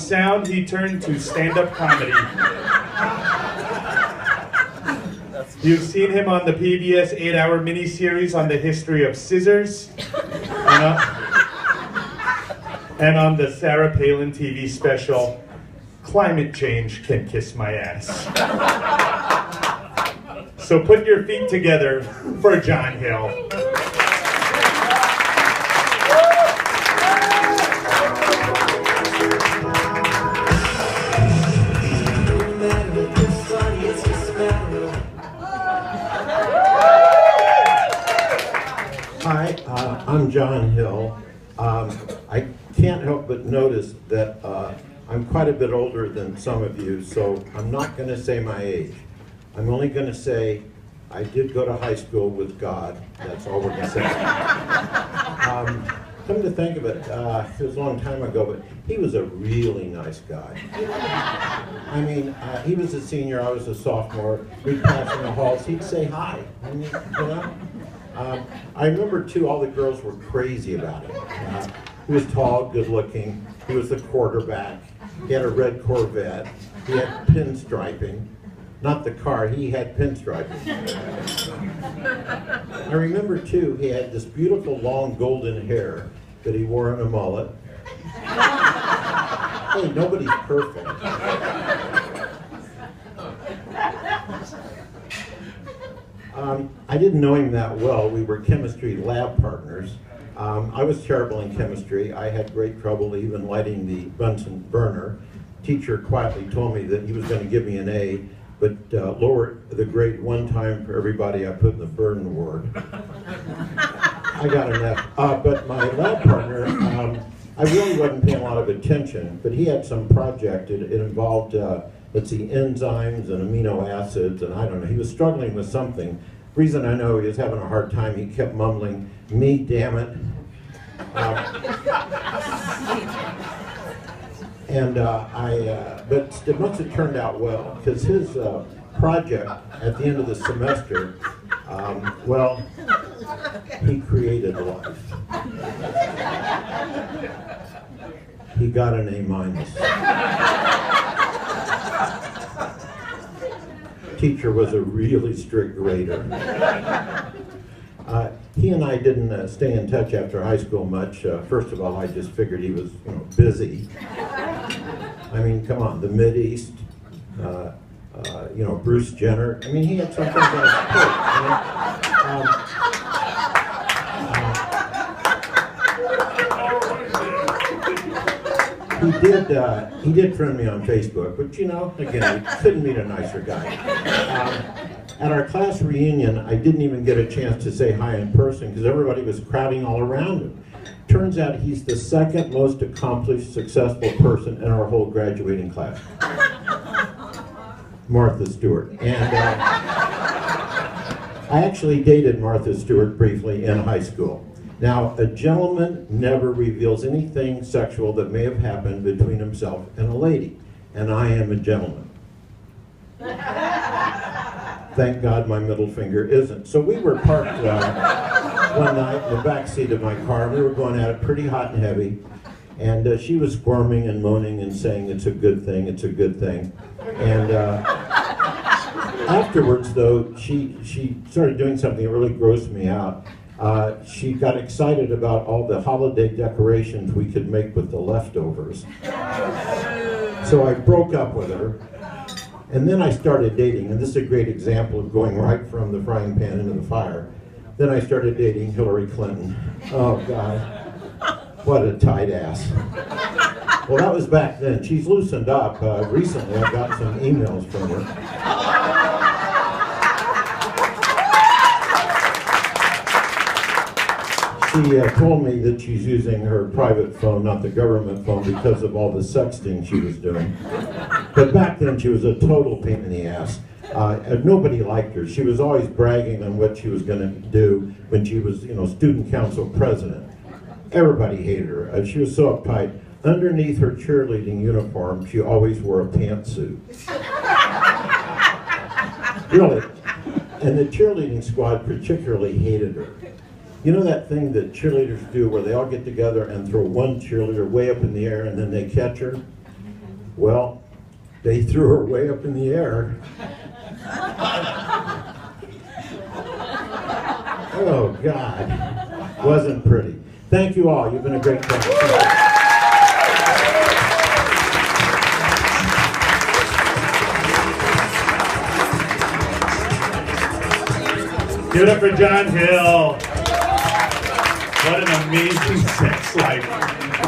sound, he turned to stand-up comedy. You've seen him on the PBS 8-hour miniseries on the history of scissors, and on the Sarah Palin TV special, Climate Change Can Kiss My Ass. So put your feet together for John Hill. Hi, I'm John Hill. I can't help but notice that I'm quite a bit older than some of you, so I'm not going to say my age. I'm only going to say I did go to high school with God. That's all we're going to say. Come to think of it, it was a long time ago, but he was a really nice guy. I mean, he was a senior, I was a sophomore. We'd pass in the halls, he'd say hi. I mean, you know? I remember, too, all the girls were crazy about him. He was tall, good-looking. He was the quarterback. He had a red Corvette. He had pinstriping. Not the car, he had pinstriping. I remember, too, he had this beautiful, long, golden hair that he wore in a mullet. Hey, nobody's perfect. I didn't know him that well. We were chemistry lab partners. I was terrible in chemistry. I had great trouble even lighting the Bunsen burner. Teacher quietly told me that he was going to give me an A, but lowered the grade one time for everybody I put in the burn ward. I got an F. But my lab partner, I really wasn't paying a lot of attention, but he had some project. It involved, let's see, enzymes and amino acids, and I don't know. He was struggling with something. Reason I know he was having a hard time, he kept mumbling, "Me, damn it." But it must have turned out well, because his project at the end of the semester, well, he created life. He got an A-. Teacher was a really strict grader. He and I didn't stay in touch after high school much. First of all, I just figured he was, busy. I mean, come on, the Mideast, Bruce Jenner. I mean, he had something on his plate. He did friend me on Facebook, but again, you couldn't meet a nicer guy. At our class reunion, I didn't even get a chance to say hi in person because everybody was crowding all around him. Turns out he's the second most accomplished, successful person in our whole graduating class. Martha Stewart. And I actually dated Martha Stewart briefly in high school. Now, a gentleman never reveals anything sexual that may have happened between himself and a lady, and I am a gentleman. Thank God my middle finger isn't. So we were parked one night in the back seat of my car. We were going at it pretty hot and heavy, and she was squirming and moaning and saying, "It's a good thing, it's a good thing." And afterwards, though, she started doing something that really grossed me out. She got excited about all the holiday decorations we could make with the leftovers. So I broke up with her, and then I started dating, and this is a great example of going right from the frying pan into the fire. Then I started dating Hillary Clinton. Oh God, what a tight ass. Well, that was back then. She's loosened up. Recently I got some emails from her. She told me that she's using her private phone, not the government phone, because of all the sexting she was doing. But back then, she was a total pain in the ass. Nobody liked her. She was always bragging on what she was going to do when she was, student council president. Everybody hated her. She was so uptight. Underneath her cheerleading uniform, she always wore a pantsuit. Really. And the cheerleading squad particularly hated her. You know that thing that cheerleaders do where they all get together and throw one cheerleader way up in the air and then they catch her? Well, they threw her way up in the air. Oh, God. Wasn't pretty. Thank you all. You've been a great couple. Give it up for John Hill. What an amazing sex life.